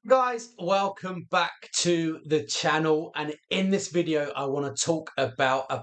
Guys, welcome back to the channel, and in this video I want to talk about a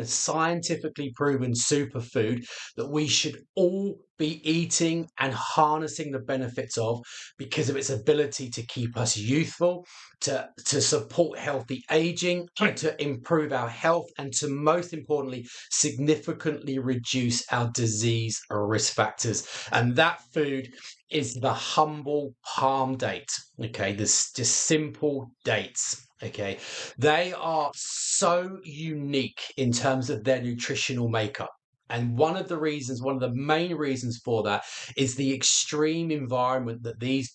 scientifically proven superfood that we should all be eating and harnessing the benefits of because of its ability to keep us youthful, to support healthy aging, to improve our health, and to most importantly significantly reduce our disease risk factors. And that food is the humble palm date. Okay, this just simple dates. Okay, they are so unique in terms of their nutritional makeup. And one of the main reasons for that is the extreme environment that these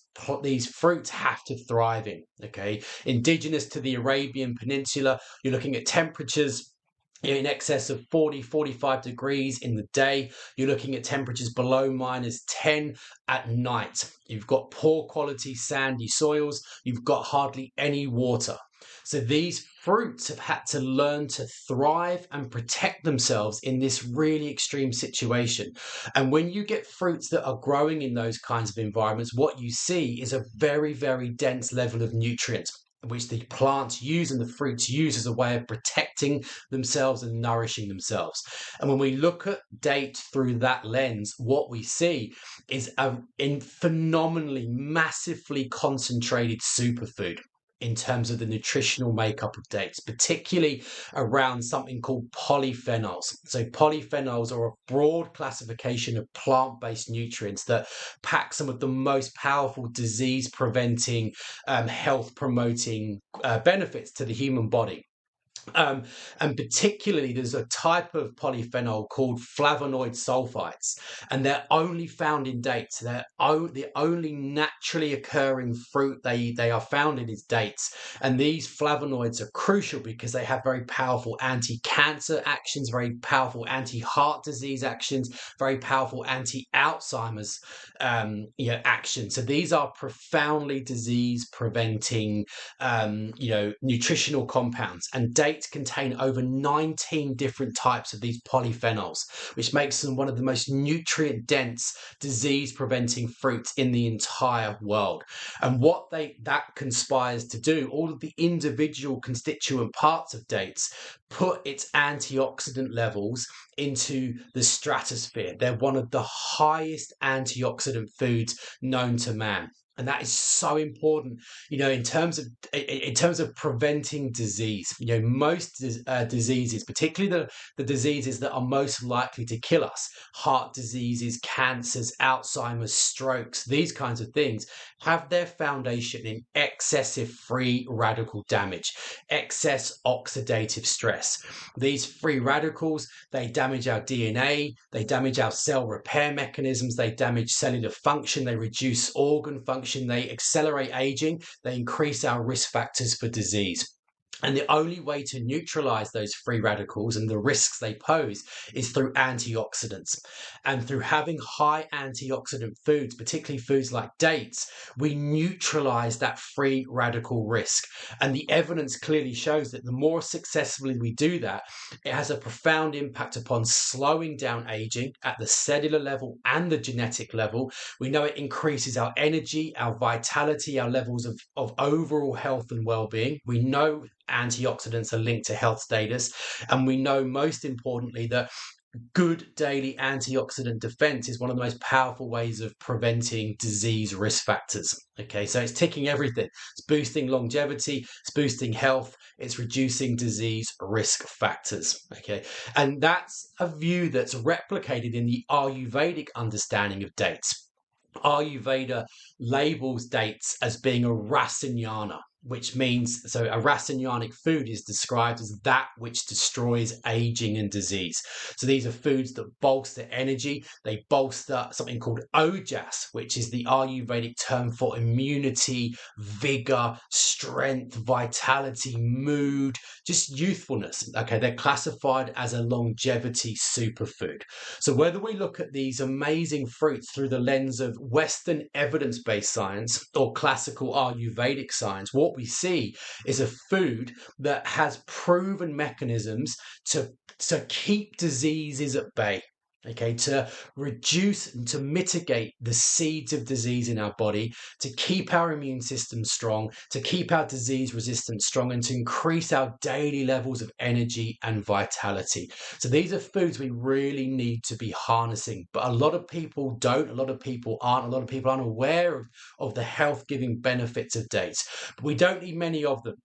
fruits have to thrive in. Okay, indigenous to the Arabian Peninsula, you're looking at temperatures in excess of 40, 45 degrees in the day. You're looking at temperatures below -10 at night. You've got poor quality sandy soils. You've got hardly any water. So these fruits have had to learn to thrive and protect themselves in this really extreme situation. And when you get fruits that are growing in those kinds of environments, what you see is a very, very dense level of nutrients, which the plants use and the fruits use as a way of protecting themselves and nourishing themselves. And when we look at dates through that lens, what we see is a phenomenally, massively concentrated superfood in terms of the nutritional makeup of dates, particularly around something called polyphenols. So polyphenols are a broad classification of plant-based nutrients that pack some of the most powerful disease-preventing, health-promoting benefits to the human body. Um, and particularly, there's a type of polyphenol called flavonoid sulfites, and they're only found in dates. The only naturally occurring fruit they are found in is dates. And these flavonoids are crucial because they have very powerful anti-cancer actions, very powerful anti-heart disease actions, very powerful anti-Alzheimer's actions. So these are profoundly disease-preventing nutritional compounds, and dates contain over 19 different types of these polyphenols, which makes them one of the most nutrient dense disease preventing fruits in the entire world. And what that conspires to do, all of the individual constituent parts of dates put its antioxidant levels into the stratosphere. They're one of the highest antioxidant foods known to man. And that is so important, in terms of preventing disease. Most diseases, particularly the diseases that are most likely to kill us, heart diseases, cancers, Alzheimer's, strokes, these kinds of things, have their foundation in excessive free radical damage, excess oxidative stress. These free radicals, they damage our DNA, they damage our cell repair mechanisms, they damage cellular function, they reduce organ function, they accelerate aging, they increase our risk factors for disease. And the only way to neutralize those free radicals and the risks they pose is through antioxidants. And through having high antioxidant foods, particularly foods like dates, we neutralize that free radical risk. And the evidence clearly shows that the more successfully we do that, it has a profound impact upon slowing down aging at the cellular level and the genetic level. We know it increases our energy, our vitality, our levels of overall health and well-being. We know antioxidants are linked to health status, and we know most importantly that good daily antioxidant defense is one of the most powerful ways of preventing disease risk factors. Okay, so it's ticking everything. It's boosting longevity, it's boosting health, it's reducing disease risk factors. Okay, and that's a view that's replicated in the Ayurvedic understanding of dates. Ayurveda labels dates as being a rasanyana, which means, so a rasanyanic food is described as that which destroys aging and disease. So these are foods that bolster energy. They bolster something called ojas, which is the Ayurvedic term for immunity, vigor, strength, vitality, mood, just youthfulness. Okay, they're classified as a longevity superfood. So whether we look at these amazing fruits through the lens of Western evidence-based science or classical Ayurvedic science, what we see is a food that has proven mechanisms to keep diseases at bay. okay, to reduce and to mitigate the seeds of disease in our body, to keep our immune system strong, to keep our disease resistance strong, and to increase our daily levels of energy and vitality. So these are foods we really need to be harnessing, but a lot of people don't, a lot of people aren't, a lot of people aren't aware of the health giving benefits of dates. But we don't need many of them.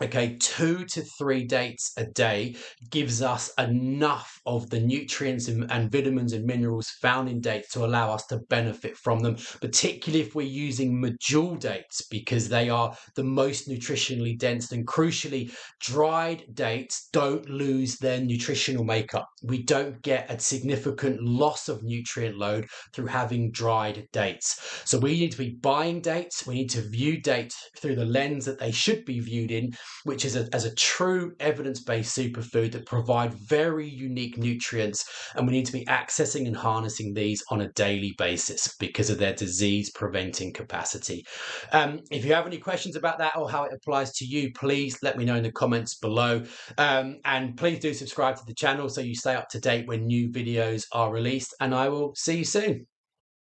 Okay, 2 to 3 dates a day gives us enough of the nutrients and vitamins and minerals found in dates to allow us to benefit from them, particularly if we're using medjool dates, because they are the most nutritionally dense. And crucially, dried dates don't lose their nutritional makeup. We don't get a significant loss of nutrient load through having dried dates. So we need to be buying dates. We need to view dates through the lens that they should be viewed in, which is as a true evidence-based superfood that provide very unique nutrients, and we need to be accessing and harnessing these on a daily basis because of their disease preventing capacity. If you have any questions about that or how it applies to you, please let me know in the comments below, and please do subscribe to the channel so you stay up to date when new videos are released, and I will see you soon.